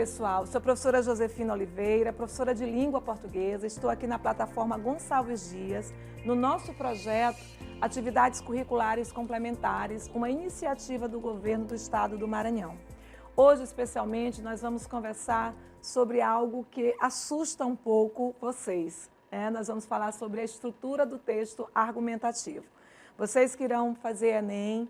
pessoal, sou a professora Josefina Oliveira, professora de língua portuguesa. Estou aqui na plataforma Gonçalves Dias, no nosso projeto Atividades Curriculares Complementares, uma iniciativa do governo do estado do Maranhão. Hoje, especialmente, nós vamos conversar sobre algo que assusta um pouco vocês. Nós vamos falar sobre a estrutura do texto argumentativo. Vocês que irão fazer Enem,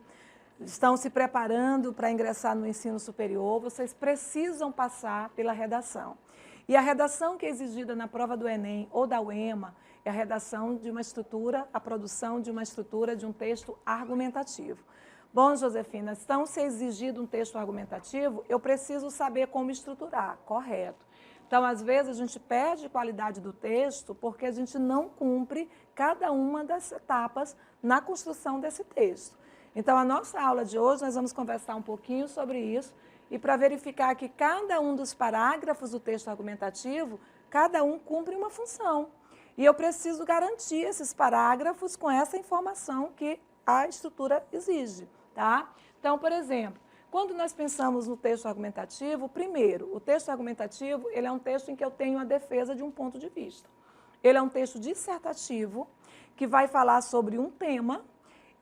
estão se preparando para ingressar no ensino superior, vocês precisam passar pela redação. E a redação que é exigida na prova do Enem ou da UEMA é a redação de uma estrutura, a produção de uma estrutura de um texto argumentativo. Bom, Josefina, então se é exigido um texto argumentativo, eu preciso saber como estruturar, correto. Então, às vezes, a gente perde qualidade do texto porque a gente não cumpre cada uma das etapas na construção desse texto. Então, a nossa aula de hoje, nós vamos conversar um pouquinho sobre isso e para verificar que cada um dos parágrafos do texto argumentativo, cada um cumpre uma função. E eu preciso garantir esses parágrafos com essa informação que a estrutura exige, tá? Então, por exemplo, quando nós pensamos no texto argumentativo, primeiro, o texto argumentativo, ele é um texto em que eu tenho a defesa de um ponto de vista. Ele é um texto dissertativo que vai falar sobre um tema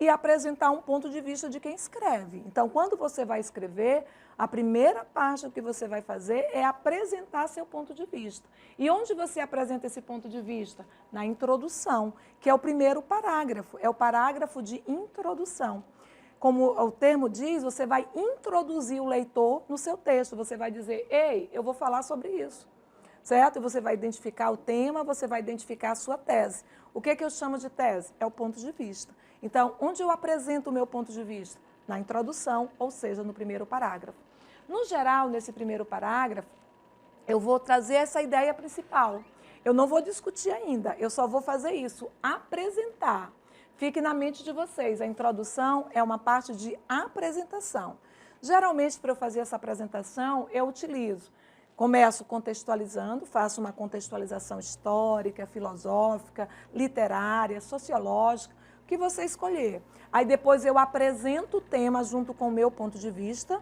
e apresentar um ponto de vista de quem escreve. Então, quando você vai escrever, a primeira parte que você vai fazer é apresentar seu ponto de vista. E onde você apresenta esse ponto de vista? Na introdução, que é o primeiro parágrafo, é o parágrafo de introdução. Como o termo diz, você vai introduzir o leitor no seu texto, você vai dizer, ei, eu vou falar sobre isso. Certo? E você vai identificar o tema, você vai identificar a sua tese. O que eu chamo de tese? É o ponto de vista. Então, onde eu apresento o meu ponto de vista? Na introdução, ou seja, no primeiro parágrafo. No geral, nesse primeiro parágrafo, eu vou trazer essa ideia principal. Eu não vou discutir ainda, eu só vou fazer isso, apresentar. Fique na mente de vocês, a introdução é uma parte de apresentação. Geralmente, para eu fazer essa apresentação, eu utilizo. Começo contextualizando, faço uma contextualização histórica, filosófica, literária, sociológica, o que você escolher. Aí depois eu apresento o tema junto com o meu ponto de vista,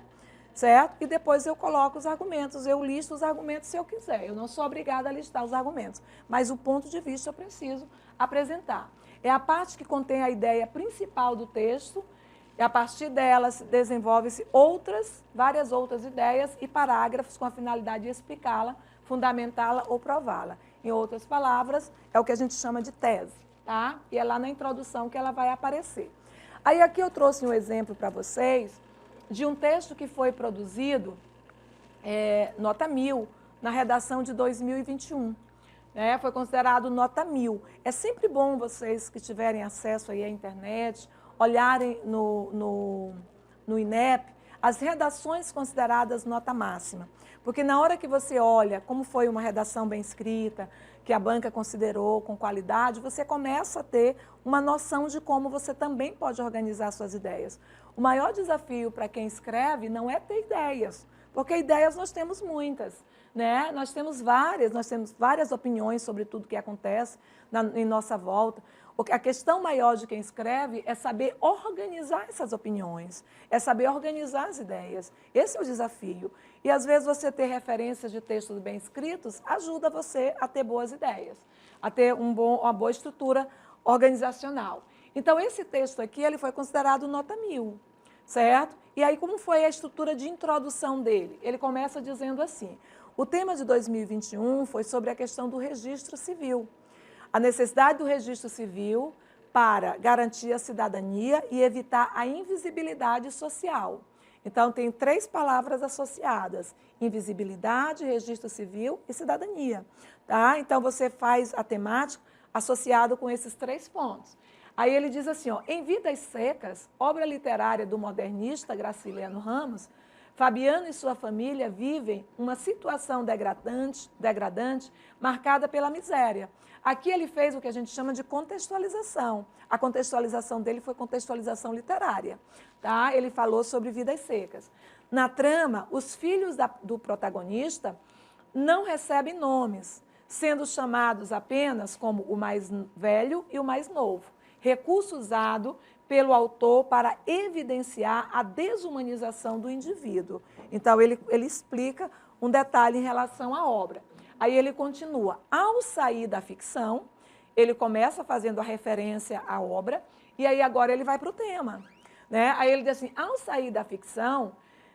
certo? E depois eu coloco os argumentos, eu listo os argumentos se eu quiser. Eu não sou obrigada a listar os argumentos, mas o ponto de vista eu preciso apresentar. É a parte que contém a ideia principal do texto, e a partir delas desenvolve-se várias outras ideias e parágrafos com a finalidade de explicá-la, fundamentá-la ou prová-la. Em outras palavras, é o que a gente chama de tese, tá? E é lá na introdução que ela vai aparecer. Aí aqui eu trouxe um exemplo para vocês de um texto que foi produzido, nota 1000, na redação de 2021. Foi considerado nota 1000. É sempre bom vocês que tiverem acesso aí à internet, olharem no INEP as redações consideradas nota máxima. Porque na hora que você olha como foi uma redação bem escrita, que a banca considerou com qualidade, você começa a ter uma noção de como você também pode organizar suas ideias. O maior desafio para quem escreve não é ter ideias, porque ideias nós temos muitas. Nós temos várias opiniões sobre tudo que acontece em nossa volta. A questão maior de quem escreve é saber organizar essas opiniões, é saber organizar as ideias. Esse é o desafio. E, às vezes, você ter referências de textos bem escritos ajuda você a ter boas ideias, a ter uma boa estrutura organizacional. Então, esse texto aqui ele foi considerado nota 1000, certo? E aí, como foi a estrutura de introdução dele? Ele começa dizendo assim, o tema de 2021 foi sobre a questão do registro civil. A necessidade do registro civil para garantir a cidadania e evitar a invisibilidade social. Então, tem 3 palavras associadas, invisibilidade, registro civil e cidadania. Tá? Então, você faz a temática associada com esses 3 pontos. Aí ele diz assim, em Vidas Secas, obra literária do modernista Graciliano Ramos, Fabiano e sua família vivem uma situação degradante marcada pela miséria. Aqui ele fez o que a gente chama de contextualização. A contextualização dele foi contextualização literária. Tá? Ele falou sobre Vidas Secas. Na trama, os filhos do protagonista não recebem nomes, sendo chamados apenas como o mais velho e o mais novo. Recurso usado pelo autor para evidenciar a desumanização do indivíduo. Então, ele explica um detalhe em relação à obra. Aí ele continua, ao sair da ficção, ele começa fazendo a referência à obra, e aí agora ele vai para o tema. Né? Aí ele diz assim, ao sair da ficção,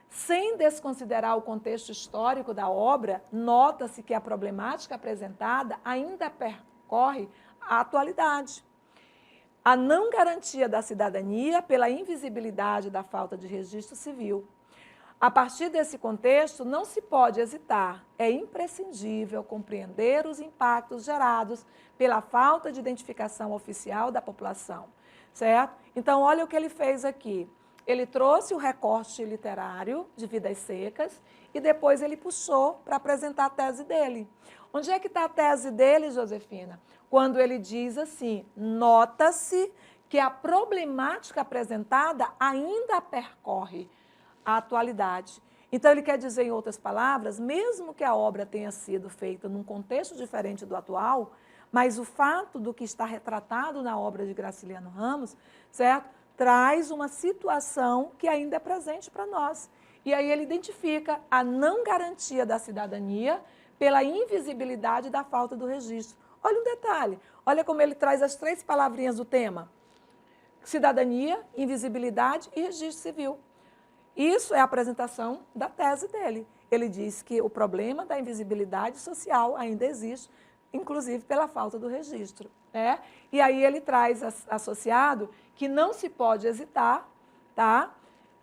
sem desconsiderar o contexto histórico da obra, nota-se que a problemática apresentada ainda percorre a atualidade. A não garantia da cidadania pela invisibilidade da falta de registro civil. A partir desse contexto, não se pode hesitar, é imprescindível compreender os impactos gerados pela falta de identificação oficial da população, certo? Então, olha o que ele fez aqui. Ele trouxe o recorte literário de Vidas Secas e depois ele puxou para apresentar a tese dele. Onde é que está a tese dele, Josefina? Quando ele diz assim, nota-se que a problemática apresentada ainda percorre a atualidade. Então, ele quer dizer, em outras palavras, mesmo que a obra tenha sido feita num contexto diferente do atual, mas o fato do que está retratado na obra de Graciliano Ramos, certo? Traz uma situação que ainda é presente para nós. E aí ele identifica a não garantia da cidadania pela invisibilidade da falta do registro. Olha um detalhe, olha como ele traz as 3 palavrinhas do tema. Cidadania, invisibilidade e registro civil. Isso é a apresentação da tese dele. Ele diz que o problema da invisibilidade social ainda existe, inclusive pela falta do registro. Né? E aí ele traz associado que não se pode hesitar, tá?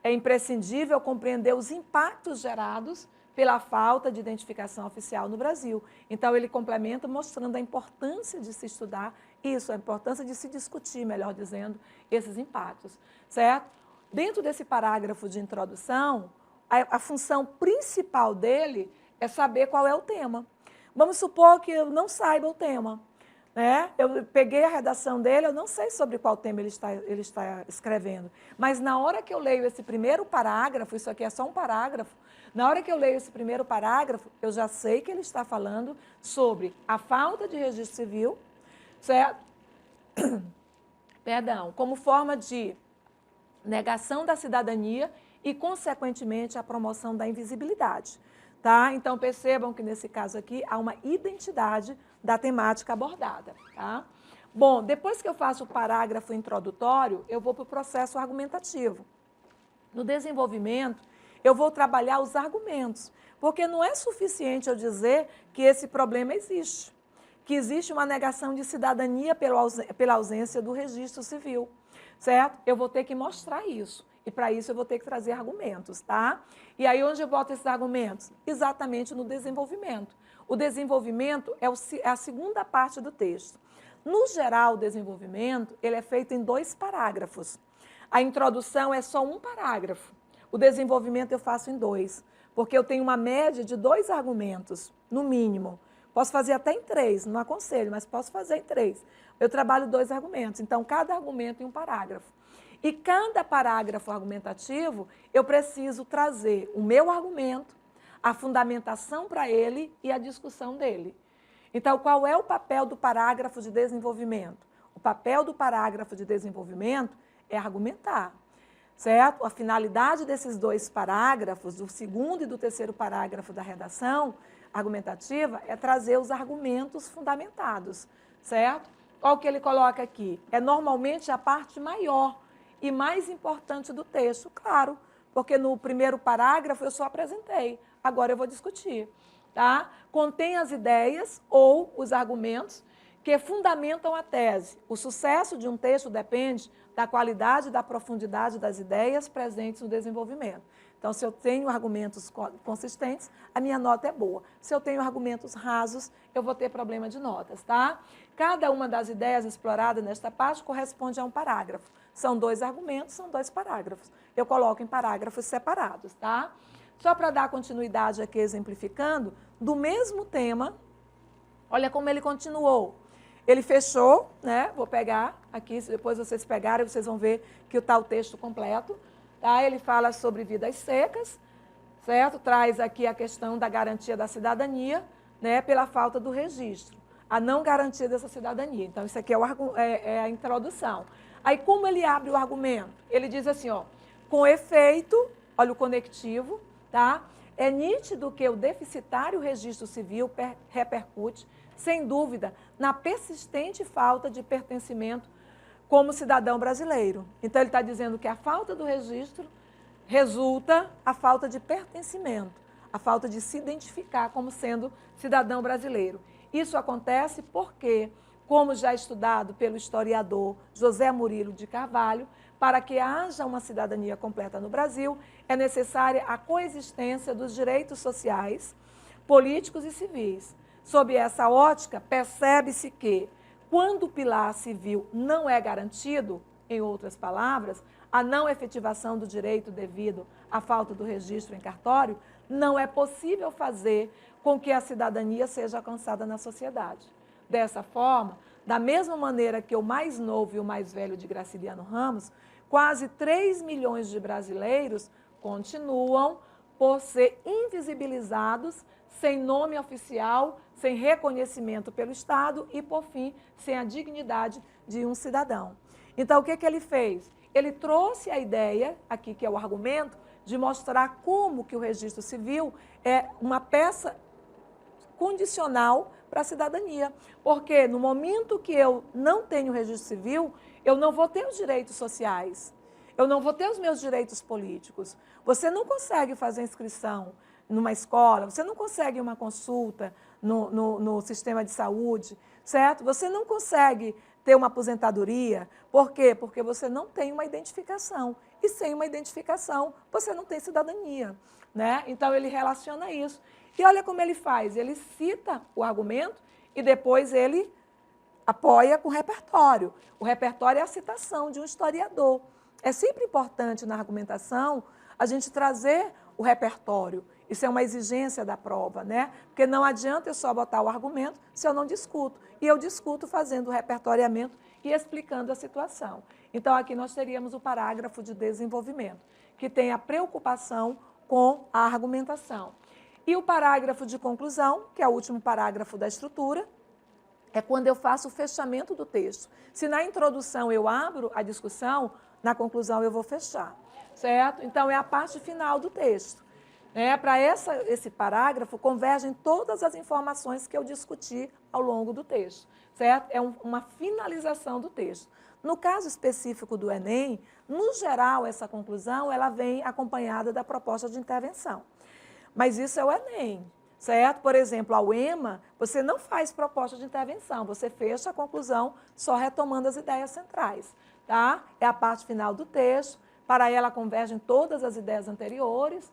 É imprescindível compreender os impactos gerados pela falta de identificação oficial no Brasil. Então, ele complementa mostrando a importância de se estudar isso, a importância de se discutir, melhor dizendo, esses impactos, certo? Dentro desse parágrafo de introdução, a função principal dele é saber qual é o tema. Vamos supor que eu não saiba o tema. Né? Eu peguei a redação dele, eu não sei sobre qual tema ele está escrevendo. Mas na hora que eu leio esse primeiro parágrafo, isso aqui é só um parágrafo, na hora que eu leio esse primeiro parágrafo, eu já sei que ele está falando sobre a falta de registro civil, certo? Perdão, como forma de negação da cidadania e, consequentemente, a promoção da invisibilidade. Tá? Então, percebam que, nesse caso aqui, há uma identidade da temática abordada. Tá? Bom, depois que eu faço o parágrafo introdutório, eu vou para o processo argumentativo. No desenvolvimento, eu vou trabalhar os argumentos, porque não é suficiente eu dizer que esse problema existe, que existe uma negação de cidadania pela ausência do registro civil, certo? Eu vou ter que mostrar isso. E para isso eu vou ter que trazer argumentos, tá? E aí onde eu boto esses argumentos? Exatamente no desenvolvimento. O desenvolvimento é a segunda parte do texto. No geral, o desenvolvimento ele é feito em 2 parágrafos. A introdução é só um parágrafo. O desenvolvimento eu faço em 2, porque eu tenho uma média de 2 argumentos, no mínimo. Posso fazer até em 3, não aconselho, mas posso fazer em 3. Eu trabalho 2 argumentos, então cada argumento em um parágrafo. E cada parágrafo argumentativo, eu preciso trazer o meu argumento, a fundamentação para ele e a discussão dele. Então, qual é o papel do parágrafo de desenvolvimento? O papel do parágrafo de desenvolvimento é argumentar, certo? A finalidade desses 2 parágrafos, do segundo e do terceiro parágrafo da redação argumentativa, é trazer os argumentos fundamentados, certo? Qual que ele coloca aqui? É normalmente a parte maior e mais importante do texto, claro, porque no primeiro parágrafo eu só apresentei, agora eu vou discutir. Tá? Contém as ideias ou os argumentos que fundamentam a tese. O sucesso de um texto depende da qualidade e da profundidade das ideias presentes no desenvolvimento. Então, se eu tenho argumentos consistentes, a minha nota é boa. Se eu tenho argumentos rasos, eu vou ter problema de notas, tá? Cada uma das ideias exploradas nesta parte corresponde a um parágrafo. São 2 argumentos, são 2 parágrafos. Eu coloco em parágrafos separados, tá? Só para dar continuidade aqui, exemplificando, do mesmo tema, olha como ele continuou. Ele fechou, né? Vou pegar aqui, depois vocês pegarem, vocês vão ver que está o texto completo. Tá? Ele fala sobre vidas secas, certo? Traz aqui a questão da garantia da cidadania, né? Pela falta do registro. A não garantia dessa cidadania. Então, isso aqui é a introdução. Aí, como ele abre o argumento? Ele diz assim, ó, com efeito, olha o conectivo, tá? é nítido que o deficitário registro civil repercute, sem dúvida, na persistente falta de pertencimento como cidadão brasileiro. Então, ele está dizendo que a falta do registro resulta a falta de pertencimento, a falta de se identificar como sendo cidadão brasileiro. Isso acontece porque, como já estudado pelo historiador José Murilo de Carvalho, para que haja uma cidadania completa no Brasil, é necessária a coexistência dos direitos sociais, políticos e civis. Sob essa ótica, percebe-se que, quando o pilar civil não é garantido, em outras palavras, a não efetivação do direito devido à falta do registro em cartório, não é possível fazer com que a cidadania seja alcançada na sociedade. Dessa forma, da mesma maneira que o mais novo e o mais velho de Graciliano Ramos, quase 3 milhões de brasileiros continuam por ser invisibilizados, sem nome oficial, sem reconhecimento pelo Estado e, por fim, sem a dignidade de um cidadão. Então, o que ele fez? Ele trouxe a ideia, aqui que é o argumento, de mostrar como que o registro civil é uma peça condicional para a cidadania. Porque no momento que eu não tenho registro civil, eu não vou ter os direitos sociais, eu não vou ter os meus direitos políticos. Você não consegue fazer inscrição numa escola, você não consegue uma consulta no sistema de saúde, certo? Você não consegue ter uma aposentadoria. Por quê? Porque você não tem uma identificação. E sem uma identificação, você não tem cidadania, né? Então, ele relaciona isso. E olha como ele faz. Ele cita o argumento e depois ele apoia com o repertório. O repertório é a citação de um historiador. É sempre importante na argumentação a gente trazer o repertório. Isso é uma exigência da prova, né? Porque não adianta eu só botar o argumento se eu não discuto. E eu discuto fazendo o repertoriamento e explicando a situação. Então, aqui nós teríamos o parágrafo de desenvolvimento, que tem a preocupação com a argumentação. E o parágrafo de conclusão, que é o último parágrafo da estrutura, é quando eu faço o fechamento do texto. Se na introdução eu abro a discussão, na conclusão eu vou fechar, certo? Então, é a parte final do texto. Para esse parágrafo, convergem todas as informações que eu discuti ao longo do texto, certo? É uma finalização do texto. No caso específico do Enem, no geral, essa conclusão ela vem acompanhada da proposta de intervenção. Mas isso é o Enem, certo? Por exemplo, a UEMA, você não faz proposta de intervenção, você fecha a conclusão só retomando as ideias centrais, tá? É a parte final do texto, para ela convergem todas as ideias anteriormente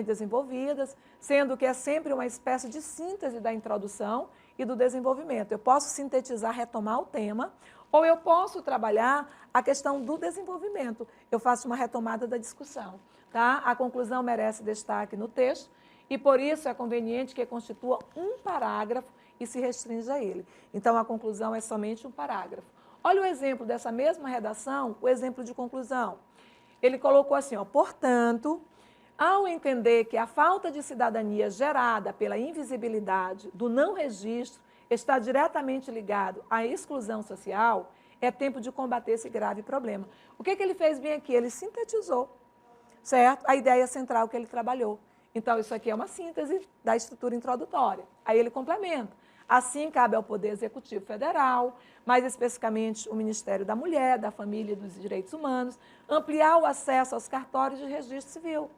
desenvolvidas, sendo que é sempre uma espécie de síntese da introdução e do desenvolvimento. Eu posso sintetizar, retomar o tema, ou eu posso trabalhar a questão do desenvolvimento. Eu faço uma retomada da discussão, tá? A conclusão merece destaque no texto e, por isso, é conveniente que constitua um parágrafo e se restrinja a ele. Então, a conclusão é somente um parágrafo. Olha o exemplo dessa mesma redação, o exemplo de conclusão. Ele colocou assim, ó, portanto, ao entender que a falta de cidadania gerada pela invisibilidade do não registro está diretamente ligado à exclusão social, é tempo de combater esse grave problema. O que ele fez bem aqui? Ele sintetizou, certo? A ideia central que ele trabalhou. Então, isso aqui é uma síntese da estrutura introdutória. Aí ele complementa. Assim, cabe ao Poder Executivo Federal, mais especificamente o Ministério da Mulher, da Família e dos Direitos Humanos, ampliar o acesso aos cartórios de registro civil.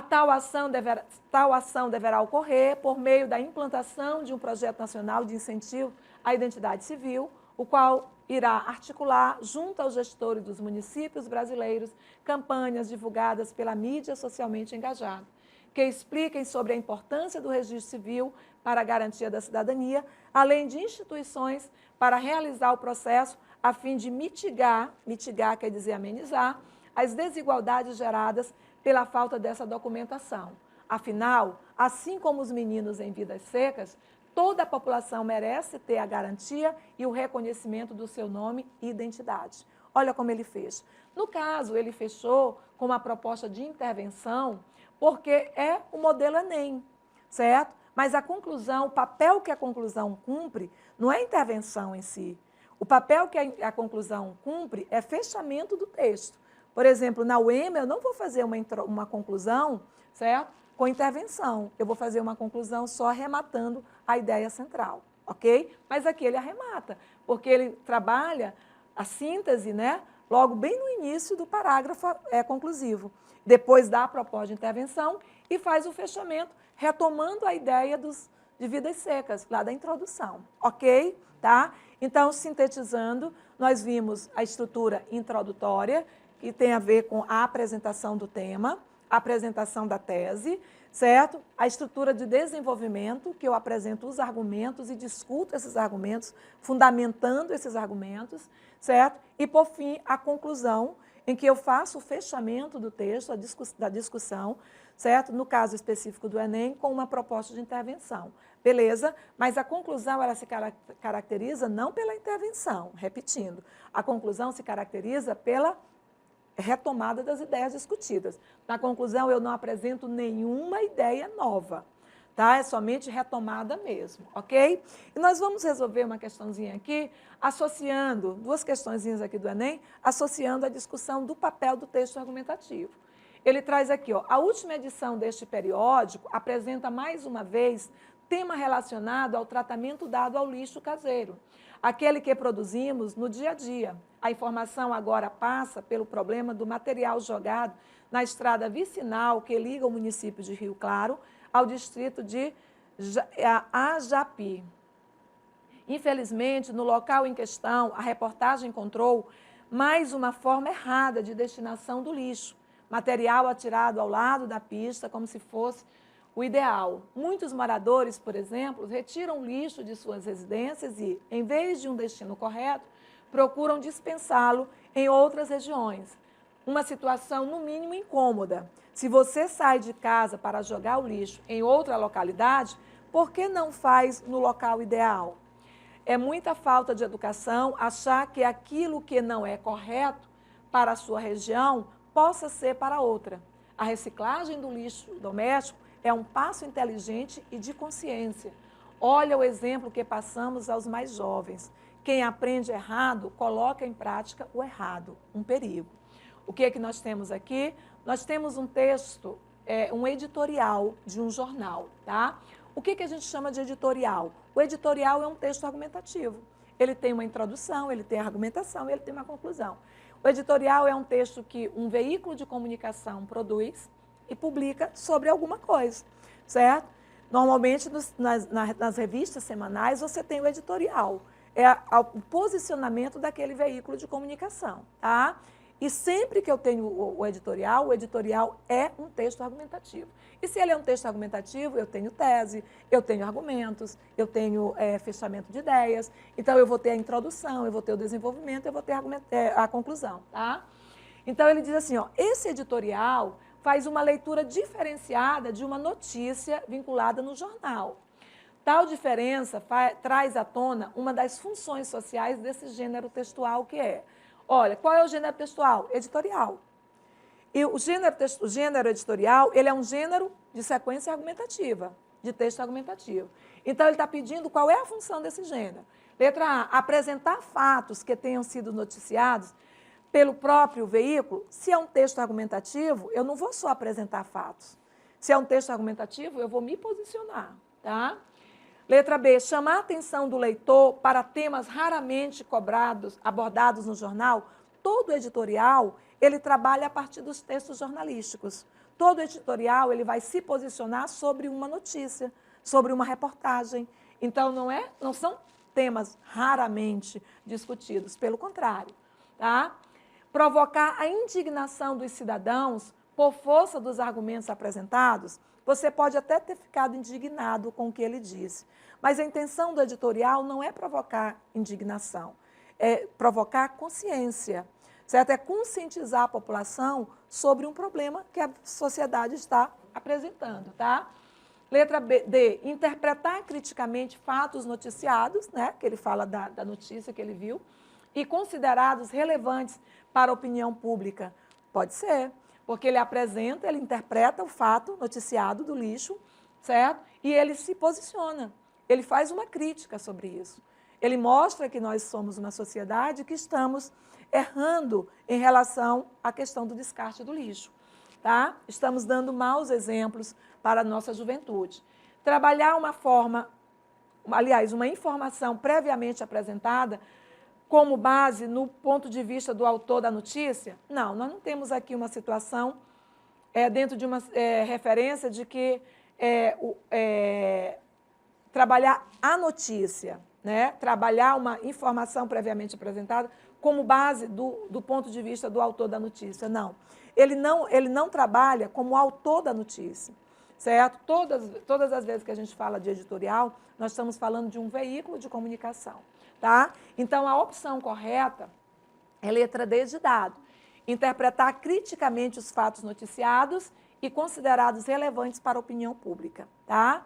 Tal ação deverá ocorrer por meio da implantação de um projeto nacional de incentivo à identidade civil, o qual irá articular, junto aos gestores dos municípios brasileiros, campanhas divulgadas pela mídia socialmente engajada, que expliquem sobre a importância do registro civil para a garantia da cidadania, além de instituições para realizar o processo a fim de mitigar quer dizer amenizar, as desigualdades geradas pela falta dessa documentação. Afinal, assim como os meninos em vidas secas, toda a população merece ter a garantia e o reconhecimento do seu nome e identidade. Olha como ele fez. No caso, ele fechou com uma proposta de intervenção, porque é o modelo Enem, certo? Mas a conclusão, o papel que a conclusão cumpre, não é intervenção em si. O papel que a conclusão cumpre é fechamento do texto. Por exemplo, na UEMA, eu não vou fazer uma conclusão, certo? Com intervenção. Eu vou fazer uma conclusão só arrematando a ideia central, ok? Mas aqui ele arremata, porque ele trabalha a síntese, né? Logo bem no início do parágrafo conclusivo. Depois dá a proposta de intervenção e faz o fechamento, retomando a ideia de vidas secas, lá da introdução, ok? Tá? Então, sintetizando, nós vimos a estrutura introdutória, que tem a ver com a apresentação do tema, a apresentação da tese, certo? A estrutura de desenvolvimento, que eu apresento os argumentos e discuto esses argumentos, fundamentando esses argumentos, certo? E, por fim, a conclusão, em que eu faço o fechamento do texto, da discussão, certo? No caso específico do Enem, com uma proposta de intervenção. Beleza? Mas a conclusão, ela se caracteriza não pela intervenção, repetindo. A conclusão se caracteriza pela retomada das ideias discutidas. Na conclusão, eu não apresento nenhuma ideia nova, tá? É somente retomada mesmo, ok? E nós vamos resolver uma questãozinha aqui, associando, duas questõezinhas aqui do Enem, associando a discussão do papel do texto argumentativo. Ele traz aqui, ó, a última edição deste periódico apresenta mais uma vez tema relacionado ao tratamento dado ao lixo caseiro, aquele que produzimos no dia a dia. A informação agora passa pelo problema do material jogado na estrada vicinal que liga o município de Rio Claro ao distrito de Ajapi. Infelizmente, no local em questão, a reportagem encontrou mais uma forma errada de destinação do lixo, material atirado ao lado da pista como se fosse o ideal. Muitos moradores, por exemplo, retiram lixo de suas residências e, em vez de um destino correto, procuram dispensá-lo em outras regiões. Uma situação, no mínimo, incômoda. Se você sai de casa para jogar o lixo em outra localidade, por que não faz no local ideal? É muita falta de educação achar que aquilo que não é correto para a sua região possa ser para outra. A reciclagem do lixo doméstico é um passo inteligente e de consciência. Olha o exemplo que passamos aos mais jovens. Quem aprende errado, coloca em prática o errado, um perigo. O que é que nós temos aqui? Nós temos um texto, um editorial de um jornal, tá? O que é que a gente chama de editorial? O editorial é um texto argumentativo. Ele tem uma introdução, ele tem a argumentação, ele tem uma conclusão. O editorial é um texto que um veículo de comunicação produz e publica sobre alguma coisa, certo? Normalmente, nas revistas semanais, você tem o editorial. É o posicionamento daquele veículo de comunicação, tá? E sempre que eu tenho o editorial é um texto argumentativo. E se ele é um texto argumentativo, eu tenho tese, eu tenho argumentos, eu tenho fechamento de ideias. Então, eu vou ter a introdução, eu vou ter o desenvolvimento, eu vou ter a conclusão, tá? Então, ele diz assim, ó, esse editorial faz uma leitura diferenciada de uma notícia vinculada no jornal. Tal diferença traz à tona uma das funções sociais desse gênero textual que é, olha, qual é o gênero textual? Editorial. E o gênero editorial, ele é um gênero de sequência argumentativa, de texto argumentativo. Então, ele está pedindo qual é a função desse gênero. Letra A, apresentar fatos que tenham sido noticiados pelo próprio veículo. Se é um texto argumentativo, eu não vou só apresentar fatos. Se é um texto argumentativo, eu vou me posicionar, tá? Letra B, chamar a atenção do leitor para temas raramente abordados no jornal. Todo editorial, ele trabalha a partir dos textos jornalísticos. Todo editorial, ele vai se posicionar sobre uma notícia, sobre uma reportagem. Então, não são temas raramente discutidos, pelo contrário, tá? Provocar a indignação dos cidadãos por força dos argumentos apresentados, você pode até ter ficado indignado com o que ele disse, mas a intenção do editorial não é provocar indignação, é provocar consciência, certo? É conscientizar a população sobre um problema que a sociedade está apresentando, tá? Letra B, D, interpretar criticamente fatos noticiados, né, que ele fala da notícia que ele viu, e considerados relevantes para a opinião pública. Pode ser, porque ele apresenta, ele interpreta o fato noticiado do lixo, certo? E ele se posiciona, ele faz uma crítica sobre isso. Ele mostra que nós somos uma sociedade que estamos errando em relação à questão do descarte do lixo. Tá? Estamos dando maus exemplos para a nossa juventude. Trabalhar uma informação previamente apresentada como base no ponto de vista do autor da notícia? Não, nós não temos aqui uma situação dentro de uma referência de que trabalhar a notícia, né? Trabalhar uma informação previamente apresentada como base do ponto de vista do autor da notícia. Não. Ele não trabalha como autor da notícia, certo? Todas as vezes que a gente fala de editorial, nós estamos falando de um veículo de comunicação, tá? Então, a opção correta é letra D de dado. Interpretar criticamente os fatos noticiados e considerados relevantes para a opinião pública, tá?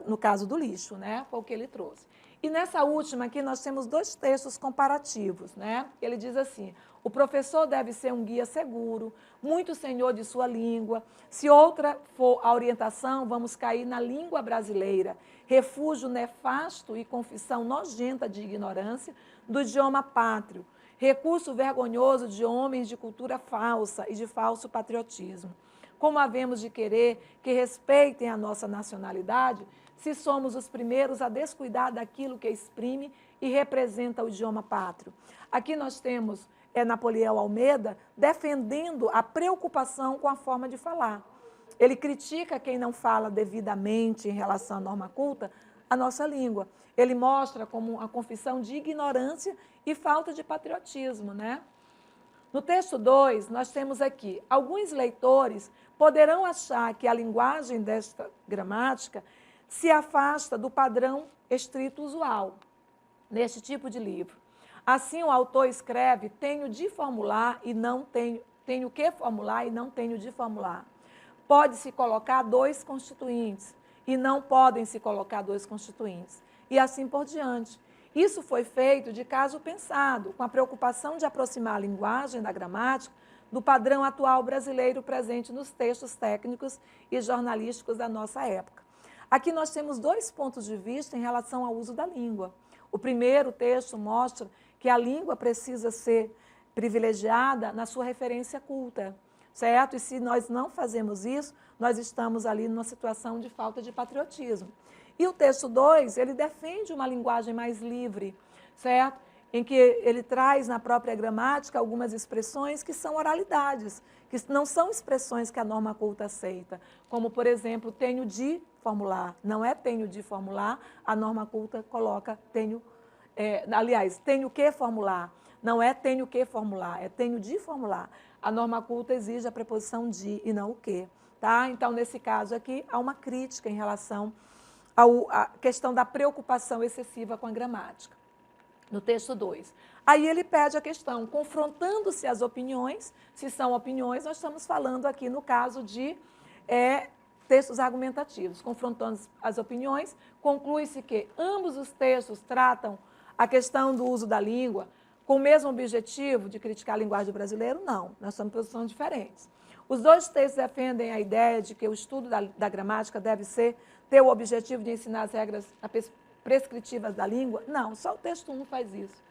No caso do lixo, né? Foi o que ele trouxe. E nessa última aqui nós temos 2 textos comparativos, né? Ele diz assim: o professor deve ser um guia seguro, muito senhor de sua língua. Se outra for a orientação, vamos cair na língua brasileira, refúgio nefasto e confissão nojenta de ignorância do idioma pátrio, recurso vergonhoso de homens de cultura falsa e de falso patriotismo. Como havemos de querer que respeitem a nossa nacionalidade, se somos os primeiros a descuidar daquilo que exprime e representa o idioma pátrio? Aqui nós temos Napoleão Almeida defendendo a preocupação com a forma de falar. Ele critica quem não fala devidamente em relação à norma culta a nossa língua. Ele mostra como uma confissão de ignorância e falta de patriotismo, né? No texto 2, nós temos aqui: alguns leitores poderão achar que a linguagem desta gramática se afasta do padrão estrito usual neste tipo de livro. Assim, o autor escreve: tenho de formular e não tenho que formular e não tenho de formular. Pode-se colocar 2 constituintes e não podem se colocar 2 constituintes. E assim por diante. Isso foi feito de caso pensado, com a preocupação de aproximar a linguagem da gramática do padrão atual brasileiro presente nos textos técnicos e jornalísticos da nossa época. Aqui nós temos 2 pontos de vista em relação ao uso da língua. O primeiro texto mostra que a língua precisa ser privilegiada na sua referência culta, certo? E se nós não fazemos isso, nós estamos ali numa situação de falta de patriotismo. E o texto 2, ele defende uma linguagem mais livre, certo? Em que ele traz na própria gramática algumas expressões que são oralidades, que não são expressões que a norma culta aceita, como, por exemplo, tenho de formular. Não é tenho de formular, a norma culta coloca tenho que formular. Não é tenho que formular, é tenho de formular. A norma culta exige a preposição de e não o que, tá? Então, nesse caso aqui, há uma crítica em relação à questão da preocupação excessiva com a gramática, no texto 2. Aí ele pede a questão, confrontando-se as opiniões, se são opiniões, nós estamos falando aqui no caso de textos argumentativos. Confrontando as opiniões, conclui-se que ambos os textos tratam a questão do uso da língua com o mesmo objetivo de criticar a linguagem brasileira? Não, nós estamos em posições diferentes. Os 2 textos defendem a ideia de que o estudo da gramática deve ter o objetivo de ensinar as regras prescritivas da língua? Não, só o texto 1 faz isso.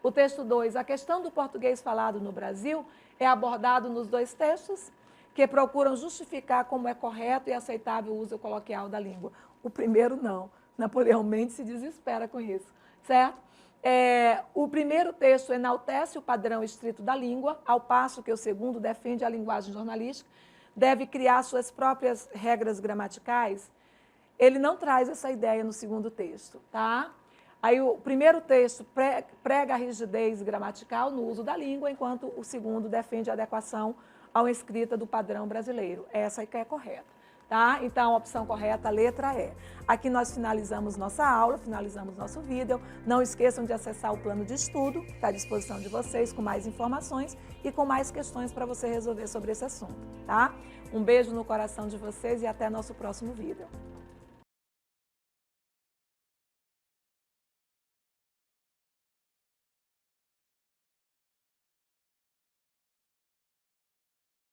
O texto 2, a questão do português falado no Brasil é abordado nos 2 textos que procuram justificar como é correto e aceitável o uso coloquial da língua. O primeiro não. Napoleão Mendes se desespera com isso, certo? O primeiro texto enaltece o padrão estrito da língua, ao passo que o segundo defende a linguagem jornalística, deve criar suas próprias regras gramaticais. Ele não traz essa ideia no segundo texto, tá? Aí o primeiro texto prega a rigidez gramatical no uso da língua, enquanto o segundo defende a adequação à escrita do padrão brasileiro. Essa que é correta. Tá? Então, a opção correta, a letra E. Aqui nós finalizamos nossa aula, finalizamos nosso vídeo. Não esqueçam de acessar o plano de estudo, que está à disposição de vocês com mais informações e com mais questões para você resolver sobre esse assunto. Tá? Um beijo no coração de vocês e até nosso próximo vídeo.